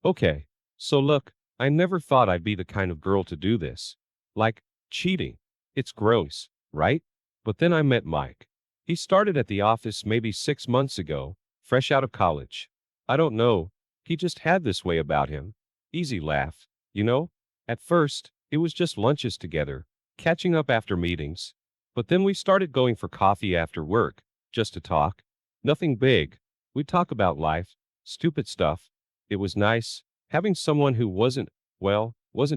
Okay, so look, I never thought I'd be the kind of girl to do this. Like, cheating. It's gross, right? But then I met Mike. He started at the office maybe 6 months ago, fresh out of college. I don't know, he just had this way about him. Easy laugh, you know? At first, it was just lunches together, catching up after meetings. But then we started going for coffee after work, just to talk. Nothing big. We'd talk about life, stupid stuff. It was nice, having someone who wasn't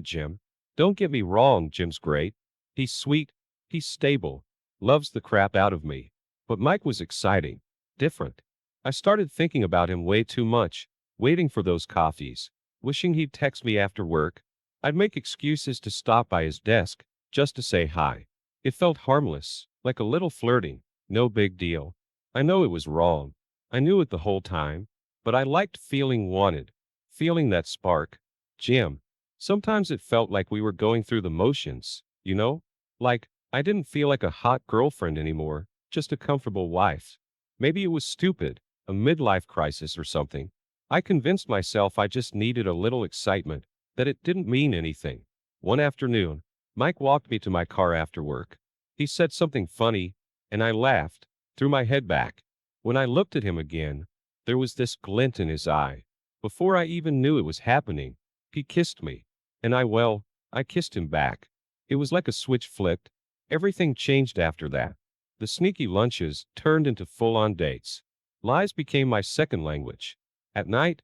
Jim. Don't get me wrong, Jim's great. He's sweet, he's stable, loves the crap out of me. But Mike was exciting, different. I started thinking about him way too much, waiting for those coffees, wishing he'd text me after work. I'd make excuses to stop by his desk, just to say hi. It felt harmless, like a little flirting, no big deal. I know it was wrong. I knew it the whole time, but I liked feeling wanted, feeling that spark. Jim. Sometimes it felt like we were going through the motions, you know? Like, I didn't feel like a hot girlfriend anymore, just a comfortable wife. Maybe it was stupid, a midlife crisis or something. I convinced myself I just needed a little excitement, that it didn't mean anything. One afternoon, Mike walked me to my car after work. He said something funny, and I laughed, threw my head back. When I looked at him again, there was this glint in his eye. Before I even knew it was happening, he kissed me. And I kissed him back. It was like a switch flipped. Everything changed after that. The sneaky lunches turned into full-on dates. Lies became my second language. At night,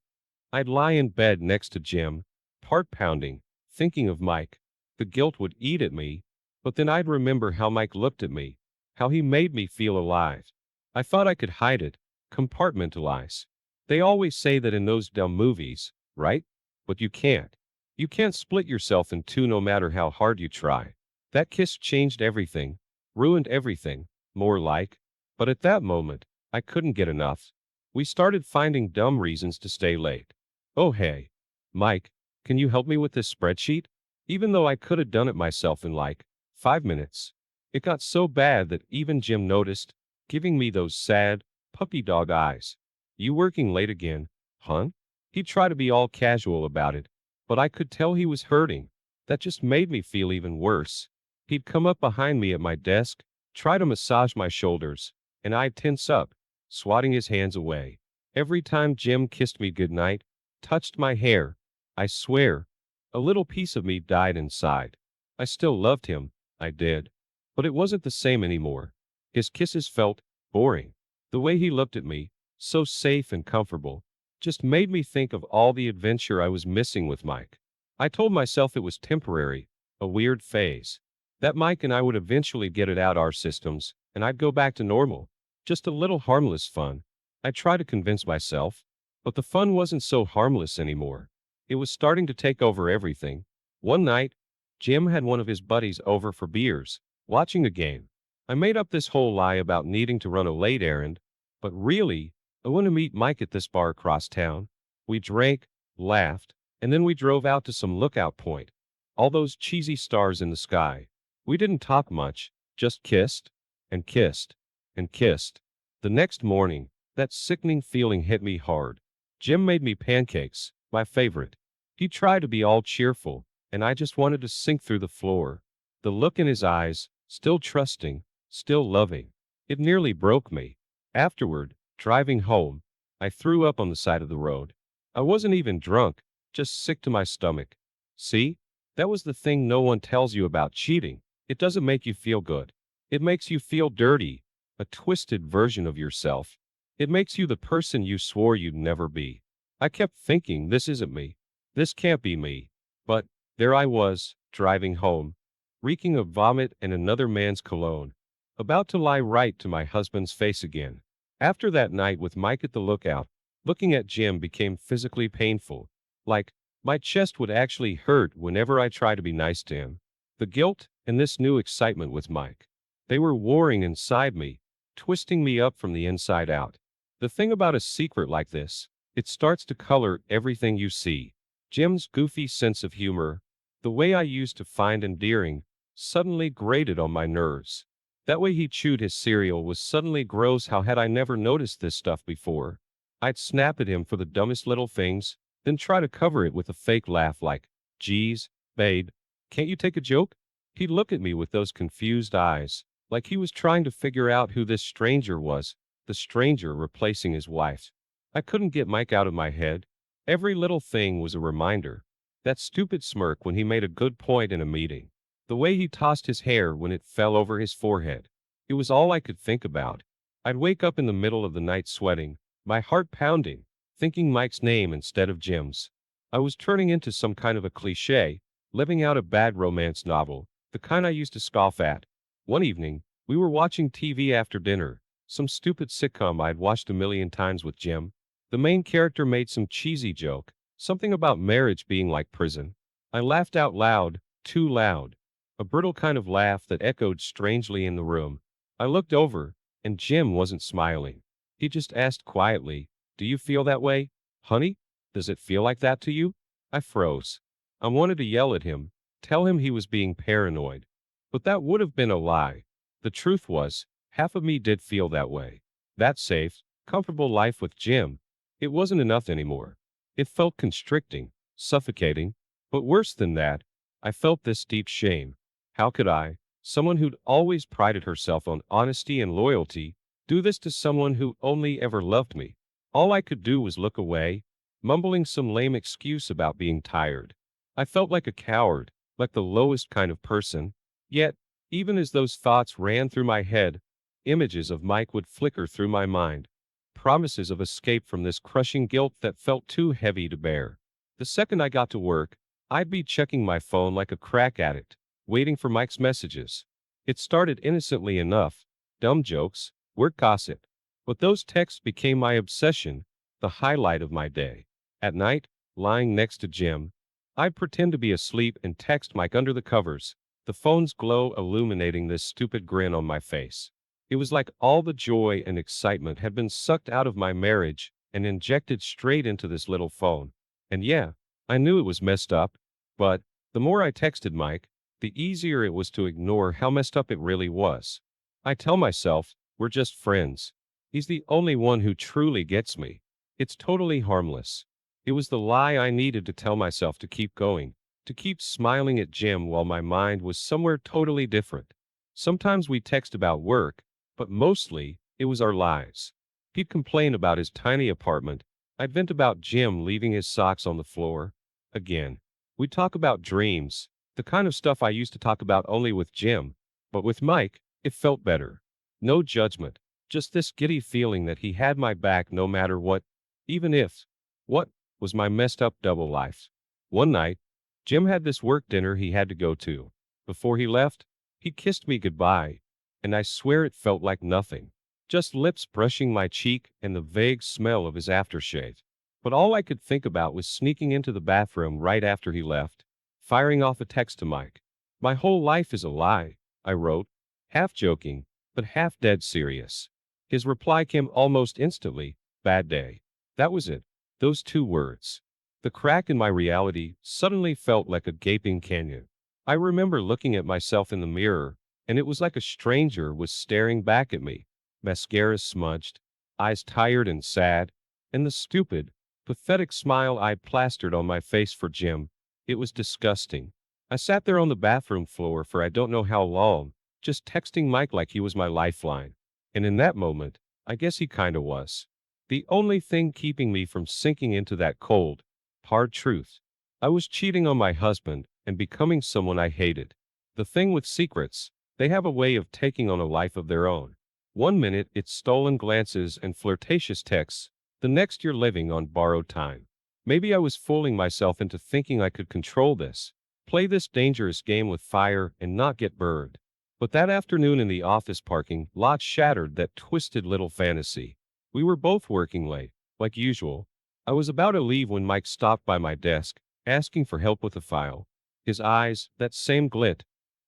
I'd lie in bed next to Jim, heart pounding, thinking of Mike. The guilt would eat at me, but then I'd remember how Mike looked at me, how he made me feel alive. I thought I could hide it, compartmentalize. They always say that in those dumb movies, right? But you can't. You can't split yourself in two no matter how hard you try. That kiss changed everything, ruined everything, more like. But at that moment, I couldn't get enough. We started finding dumb reasons to stay late. Oh hey, Mike, can you help me with this spreadsheet? Even though I could have done it myself in like 5 minutes. It got so bad that even Jim noticed, giving me those sad, puppy dog eyes. You working late again, huh? He'd try to be all casual about it, but I could tell he was hurting. That just made me feel even worse. He'd come up behind me at my desk, try to massage my shoulders, and I'd tense up, swatting his hands away. Every time Jim kissed me goodnight, touched my hair, I swear, a little piece of me died inside. I still loved him, I did. But it wasn't the same anymore. His kisses felt boring. The way he looked at me, so safe and comfortable, just made me think of all the adventure I was missing with Mike. I told myself it was temporary, a weird phase. That Mike and I would eventually get it out our systems, and I'd go back to normal. Just a little harmless fun. I tried to convince myself, but the fun wasn't so harmless anymore. It was starting to take over everything. One night, Jim had one of his buddies over for beers, watching a game. I made up this whole lie about needing to run a late errand, but really, I want to meet Mike at this bar across town. We drank, laughed, and then we drove out to some lookout point. All those cheesy stars in the sky. We didn't talk much, just kissed, and kissed, and kissed. The next morning, that sickening feeling hit me hard. Jim made me pancakes, my favorite. He tried to be all cheerful, and I just wanted to sink through the floor. The look in his eyes, still trusting, still loving. It nearly broke me. Afterward, driving home, I threw up on the side of the road. I wasn't even drunk, just sick to my stomach. See? That was the thing no one tells you about cheating. It doesn't make you feel good. It makes you feel dirty, a twisted version of yourself. It makes you the person you swore you'd never be. I kept thinking, this isn't me. This can't be me. But there I was, driving home, reeking of vomit and another man's cologne, about to lie right to my husband's face again. After that night with Mike at the lookout, looking at Jim became physically painful. Like, my chest would actually hurt whenever I tried to be nice to him. The guilt and this new excitement with Mike. They were warring inside me, twisting me up from the inside out. The thing about a secret like this, it starts to color everything you see. Jim's goofy sense of humor, the way I used to find endearing, suddenly grated on my nerves. That way he chewed his cereal was suddenly gross. How had I never noticed this stuff before? I'd snap at him for the dumbest little things, then try to cover it with a fake laugh like, geez, babe, can't you take a joke? He'd look at me with those confused eyes, like he was trying to figure out who this stranger was, the stranger replacing his wife. I couldn't get Mike out of my head. Every little thing was a reminder. That stupid smirk when he made a good point in a meeting. The way he tossed his hair when it fell over his forehead. It was all I could think about. I'd wake up in the middle of the night sweating, my heart pounding, thinking Mike's name instead of Jim's. I was turning into some kind of a cliché, living out a bad romance novel, the kind I used to scoff at. One evening, we were watching TV after dinner, some stupid sitcom I'd watched a million times with Jim. The main character made some cheesy joke, something about marriage being like prison. I laughed out loud, too loud. A brittle kind of laugh that echoed strangely in the room. I looked over, and Jim wasn't smiling. He just asked quietly, "Do you feel that way, honey? Does it feel like that to you?" I froze. I wanted to yell at him, tell him he was being paranoid. But that would have been a lie. The truth was, half of me did feel that way. That safe, comfortable life with Jim, it wasn't enough anymore. It felt constricting, suffocating, but worse than that, I felt this deep shame. How could I, someone who'd always prided herself on honesty and loyalty, do this to someone who only ever loved me? All I could do was look away, mumbling some lame excuse about being tired. I felt like a coward, like the lowest kind of person. Yet, even as those thoughts ran through my head, images of Mike would flicker through my mind. Promises of escape from this crushing guilt that felt too heavy to bear. The second I got to work, I'd be checking my phone like a crack addict, waiting for Mike's messages. It started innocently enough, dumb jokes, work gossip. But those texts became my obsession, the highlight of my day. At night, lying next to Jim, I'd pretend to be asleep and text Mike under the covers, the phone's glow illuminating this stupid grin on my face. It was like all the joy and excitement had been sucked out of my marriage and injected straight into this little phone. And yeah, I knew it was messed up, but the more I texted Mike, the easier it was to ignore how messed up it really was. I tell myself, we're just friends. He's the only one who truly gets me. It's totally harmless. It was the lie I needed to tell myself to keep going, to keep smiling at Jim while my mind was somewhere totally different. Sometimes we text about work, but mostly, it was our lives. He'd complain about his tiny apartment. I'd vent about Jim leaving his socks on the floor. Again, we'd talk about dreams, the kind of stuff I used to talk about only with Jim. But with Mike, it felt better. No judgment, just this giddy feeling that he had my back no matter what, even if, what, was my messed up double life. One night, Jim had this work dinner he had to go to. Before he left, he kissed me goodbye, and I swear it felt like nothing. Just lips brushing my cheek and the vague smell of his aftershave. But all I could think about was sneaking into the bathroom right after he left, firing off a text to Mike. "My whole life is a lie," I wrote, half joking, but half dead serious. His reply came almost instantly, "Bad day." That was it. Those two words. The crack in my reality suddenly felt like a gaping canyon. I remember looking at myself in the mirror, and it was like a stranger was staring back at me, mascara smudged, eyes tired and sad, and the stupid, pathetic smile I'd plastered on my face for Jim. It was disgusting. I sat there on the bathroom floor for I don't know how long, just texting Mike like he was my lifeline. And in that moment, I guess he kinda was. The only thing keeping me from sinking into that cold, hard truth. I was cheating on my husband and becoming someone I hated. The thing with secrets, they have a way of taking on a life of their own. One minute it's stolen glances and flirtatious texts, the next you're living on borrowed time. Maybe I was fooling myself into thinking I could control this, play this dangerous game with fire and not get burned. But that afternoon in the office parking lot shattered that twisted little fantasy. We were both working late, like usual. I was about to leave when Mike stopped by my desk, asking for help with a file. His eyes, that same glit.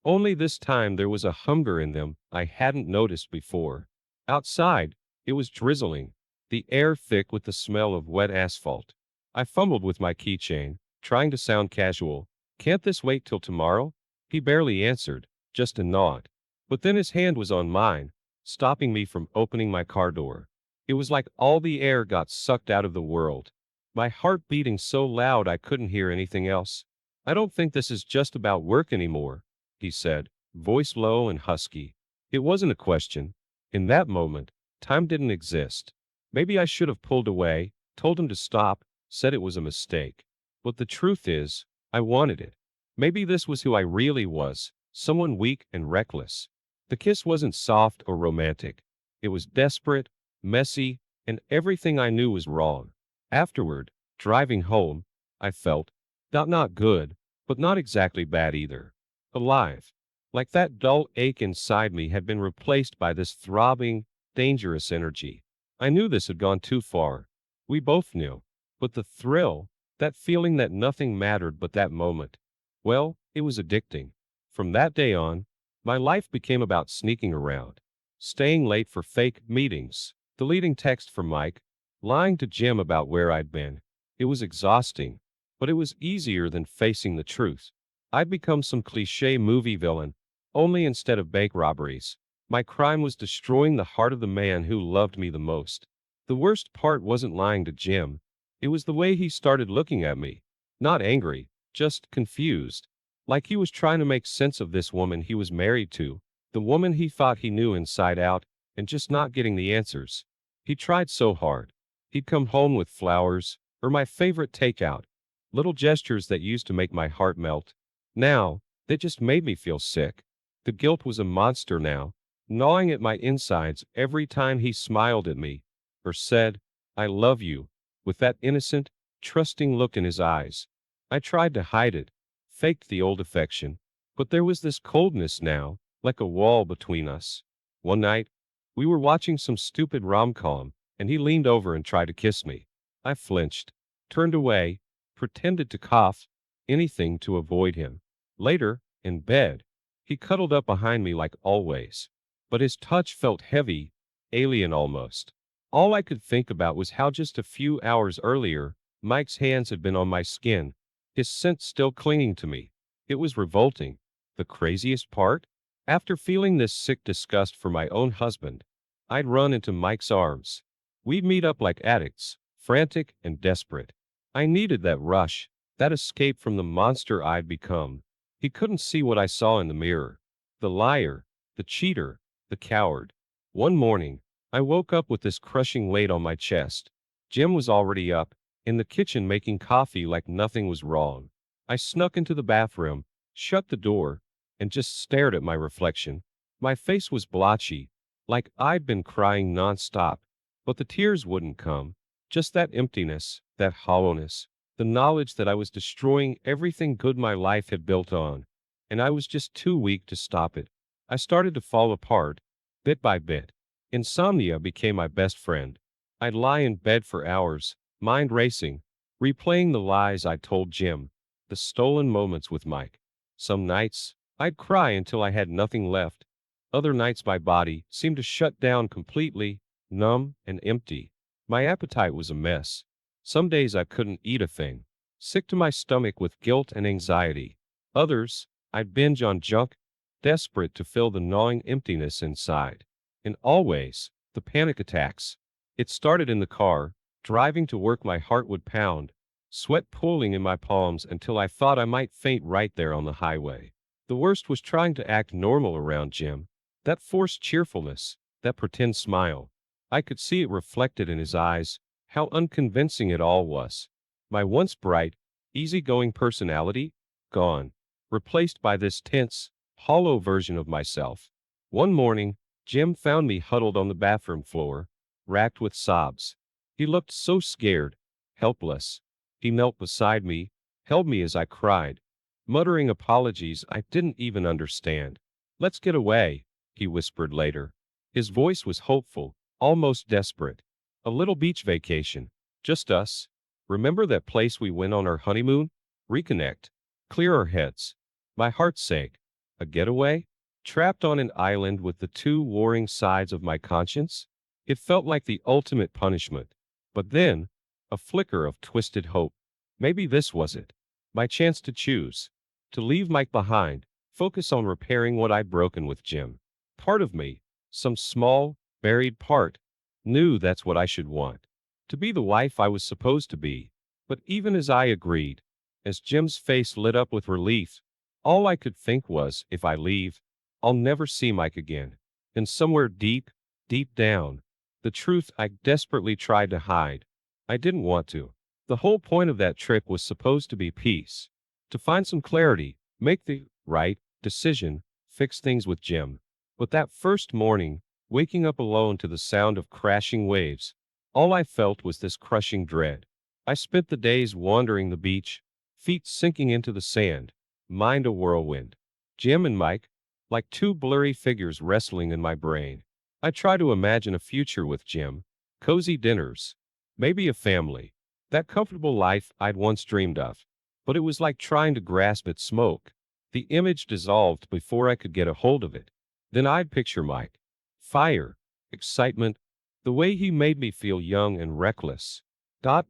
Only this time there was a hunger in them I hadn't noticed before. Outside, it was drizzling, the air thick with the smell of wet asphalt. I fumbled with my keychain, trying to sound casual. "Can't this wait till tomorrow?" He barely answered, just a nod. But then his hand was on mine, stopping me from opening my car door. It was like all the air got sucked out of the world. my heart beating so loud I couldn't hear anything else. I don't think this is just about work anymore, he said, voice low and husky. It wasn't a question. In that moment, time didn't exist. Maybe I should have pulled away, told him to stop, said it was a mistake. But the truth is, I wanted it. Maybe this was who I really was, someone weak and reckless. The kiss wasn't soft or romantic. It was desperate, messy, and everything I knew was wrong. Afterward, driving home, I felt, not good, but not exactly bad either. Alive. Like that dull ache inside me had been replaced by this throbbing, dangerous energy. I knew this had gone too far. We both knew. But the thrill, that feeling that nothing mattered but that moment, well, it was addicting. From that day on, my life became about sneaking around, staying late for fake meetings, deleting text from Mike, lying to Jim about where I'd been. It was exhausting, but it was easier than facing the truth. I'd become some cliché movie villain, only instead of bank robberies, my crime was destroying the heart of the man who loved me the most. The worst part wasn't lying to Jim. It was the way he started looking at me. Not angry, just confused. Like he was trying to make sense of this woman he was married to, the woman he thought he knew inside out, and just not getting the answers. He tried so hard. He'd come home with flowers, or my favorite takeout, little gestures that used to make my heart melt. Now, they just made me feel sick. The guilt was a monster now, gnawing at my insides every time he smiled at me, or said, I love you, with that innocent, trusting look in his eyes. I tried to hide it, faked the old affection, but there was this coldness now, like a wall between us. One night, we were watching some stupid rom-com, and he leaned over and tried to kiss me. I flinched, turned away, pretended to cough, anything to avoid him. Later, in bed, he cuddled up behind me like always, but his touch felt heavy, alien almost. All I could think about was how just a few hours earlier, Mike's hands had been on my skin, his scent still clinging to me. It was revolting. The craziest part? After feeling this sick disgust for my own husband, I'd run into Mike's arms. We'd meet up like addicts, frantic and desperate. I needed that rush, that escape from the monster I'd become. He couldn't see what I saw in the mirror. The liar, the cheater, the coward. One morning, I woke up with this crushing weight on my chest. Jim was already up, in the kitchen making coffee like nothing was wrong. I snuck into the bathroom, shut the door, and just stared at my reflection. My face was blotchy, like I'd been crying nonstop, but the tears wouldn't come. Just that emptiness, that hollowness, the knowledge that I was destroying everything good my life had built on, and I was just too weak to stop it. I started to fall apart, bit by bit. Insomnia became my best friend. I'd lie in bed for hours, mind racing, replaying the lies I told Jim, the stolen moments with Mike. Some nights, I'd cry until I had nothing left. Other nights my body seemed to shut down completely, numb and empty. My appetite was a mess. Some days I couldn't eat a thing, sick to my stomach with guilt and anxiety. Others, I'd binge on junk, desperate to fill the gnawing emptiness inside. And always, the panic attacks. It started in the car, driving to work my heart would pound, sweat pooling in my palms until I thought I might faint right there on the highway. The worst was trying to act normal around Jim. That forced cheerfulness, that pretend smile. I could see it reflected in his eyes, how unconvincing it all was. My once bright, easygoing personality, gone, replaced by this tense, hollow version of myself. One morning, Jim found me huddled on the bathroom floor, racked with sobs. He looked so scared, helpless. He knelt beside me, held me as I cried, muttering apologies I didn't even understand. Let's get away, he whispered later. His voice was hopeful, almost desperate. A little beach vacation. Just us. Remember that place we went on our honeymoon? Reconnect. Clear our heads. My heart sank. A getaway? Trapped on an island with the two warring sides of my conscience? It felt like the ultimate punishment. But then, a flicker of twisted hope. Maybe this was it. My chance to choose. To leave Mike behind, focus on repairing what I'd broken with Jim. Part of me, some small, buried part, knew that's what I should want. To be the wife I was supposed to be, But even as I agreed, as Jim's face lit up with relief, all I could think was, if I leave, I'll never see Mike again. And somewhere deep, deep down, the truth I desperately tried to hide. I didn't want to. The whole point of that trip was supposed to be peace, to find some clarity, make the right decision, fix things with Jim. But that first morning, waking up alone to the sound of crashing waves, all I felt was this crushing dread. I spent the days wandering the beach, feet sinking into the sand, mind a whirlwind. Jim and Mike, like two blurry figures wrestling in my brain. I try to imagine a future with Jim, cozy dinners, maybe a family, that comfortable life I'd once dreamed of. But it was like trying to grasp at smoke. The image dissolved before I could get a hold of it. Then I'd picture Mike. Fire, excitement, the way he made me feel young and reckless.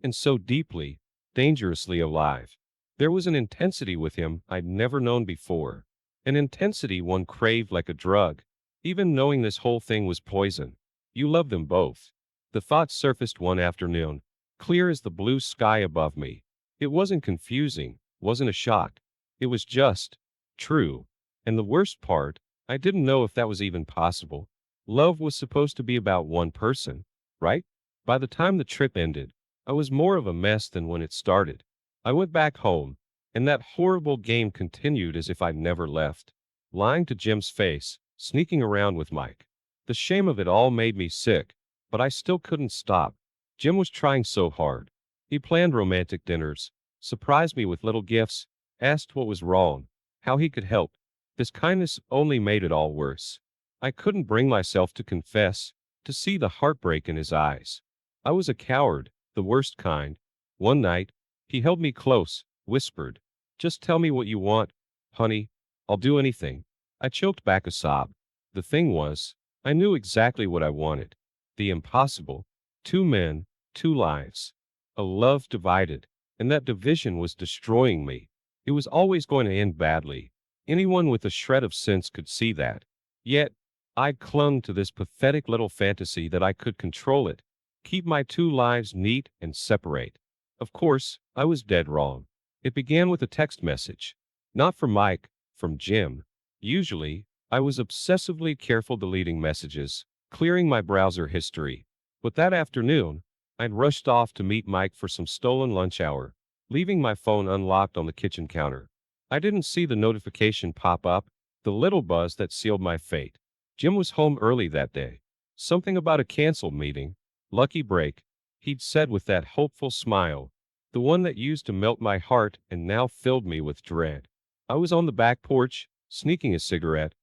And so deeply, dangerously alive. There was an intensity with him I'd never known before. An intensity one craved like a drug, even knowing this whole thing was poison. You love them both. The thought surfaced one afternoon, clear as the blue sky above me. It wasn't confusing, wasn't a shock. It was just true. And the worst part, I didn't know if that was even possible. Love was supposed to be about one person, right? By the time the trip ended, I was more of a mess than when it started. I went back home, and that horrible game continued as if I'd never left. Lying to Jim's face, sneaking around with Mike. The shame of it all made me sick, but I still couldn't stop. Jim was trying so hard. He planned romantic dinners, surprised me with little gifts, asked what was wrong, how he could help. This kindness only made it all worse. I couldn't bring myself to confess, to see the heartbreak in his eyes. I was a coward, the worst kind. One night, he held me close, whispered, "Just tell me what you want, honey. I'll do anything." I choked back a sob. The thing was, I knew exactly what I wanted. The impossible. 2 men, 2 lives. A love divided, and that division was destroying me. It was always going to end badly. Anyone with a shred of sense could see that. Yet, I clung to this pathetic little fantasy that I could control it, keep my 2 lives neat and separate. Of course, I was dead wrong. It began with a text message. Not from Mike, from Jim. Usually, I was obsessively careful deleting messages, clearing my browser history. But that afternoon, I'd rushed off to meet Mike for some stolen lunch hour, leaving my phone unlocked on the kitchen counter. I didn't see the notification pop up, the little buzz that sealed my fate. Jim was home early that day. Something about a canceled meeting. Lucky break, he'd said with that hopeful smile, the one that used to melt my heart and now filled me with dread. I was on the back porch, sneaking a cigarette,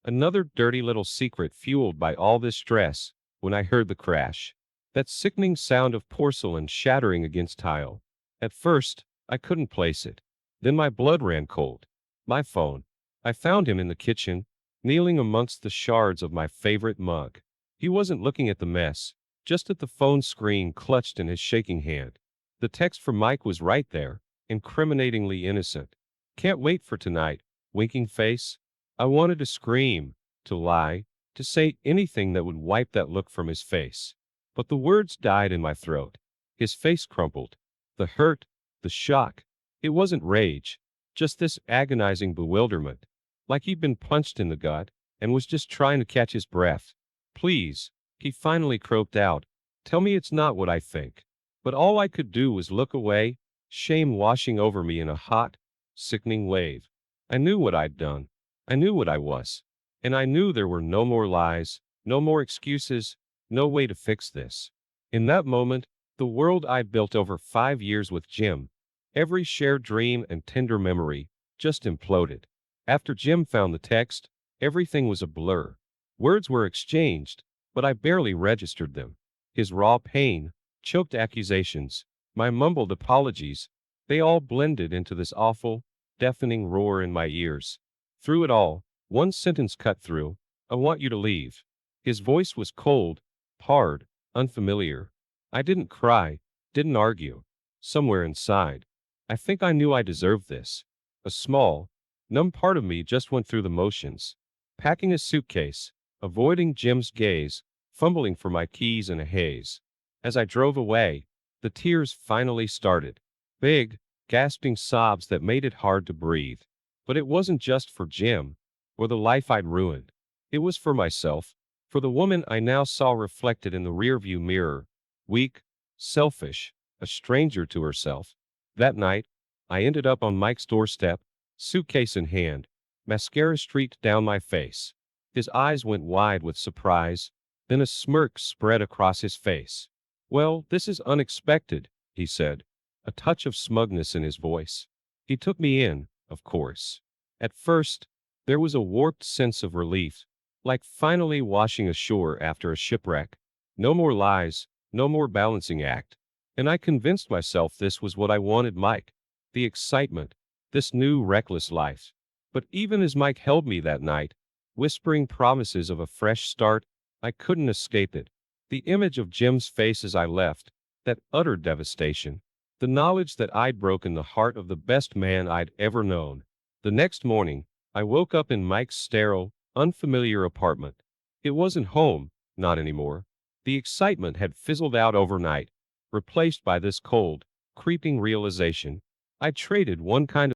another dirty little secret fueled by all this stress, when I heard the crash. That sickening sound of porcelain shattering against tile. At first, I couldn't place it. Then my blood ran cold. My phone. I found him in the kitchen, kneeling amongst the shards of my favorite mug. He wasn't looking at the mess, just at the phone screen clutched in his shaking hand. The text from Mike was right there, incriminatingly innocent. "Can't wait for tonight," winking face. I wanted to scream, to lie, to say anything that would wipe that look from his face. But the words died in my throat. His face crumpled. The hurt, the shock. It wasn't rage, just this agonizing bewilderment, like he'd been punched in the gut and was just trying to catch his breath. "Please," he finally croaked out, "tell me it's not what I think." But all I could do was look away, shame washing over me in a hot, sickening wave. I knew what I'd done. I knew what I was. And I knew there were no more lies, no more excuses, no way to fix this. In that moment, the world I'd built over 5 years with Jim, every shared dream and tender memory, just imploded. After Jim found the text, everything was a blur. Words were exchanged, but I barely registered them. His raw pain, choked accusations, my mumbled apologies, they all blended into this awful, deafening roar in my ears. Through it all, one sentence cut through, "I want you to leave." His voice was cold, hard, unfamiliar. I didn't cry, didn't argue. Somewhere inside, I think I knew I deserved this. A small, numb part of me just went through the motions. Packing a suitcase, avoiding Jim's gaze, fumbling for my keys in a haze. As I drove away, the tears finally started. Big, gasping sobs that made it hard to breathe. But it wasn't just for Jim, or the life I'd ruined. It was for myself, for the woman I now saw reflected in the rearview mirror, weak, selfish, a stranger to herself. That night, I ended up on Mike's doorstep, suitcase in hand, mascara streaked down my face. His eyes went wide with surprise, then a smirk spread across his face. "Well, this is unexpected," he said, a touch of smugness in his voice. He took me in, of course. At first, there was a warped sense of relief, like finally washing ashore after a shipwreck. No more lies, no more balancing act. And I convinced myself this was what I wanted, Mike. The excitement, this new reckless life. But even as Mike held me that night, whispering promises of a fresh start, I couldn't escape it. The image of Jim's face as I left, that utter devastation. The knowledge that I'd broken the heart of the best man I'd ever known. The next morning, I woke up in Mike's sterile, unfamiliar apartment. It wasn't home, not anymore. The excitement had fizzled out overnight, replaced by this cold, creeping realization. I traded one kind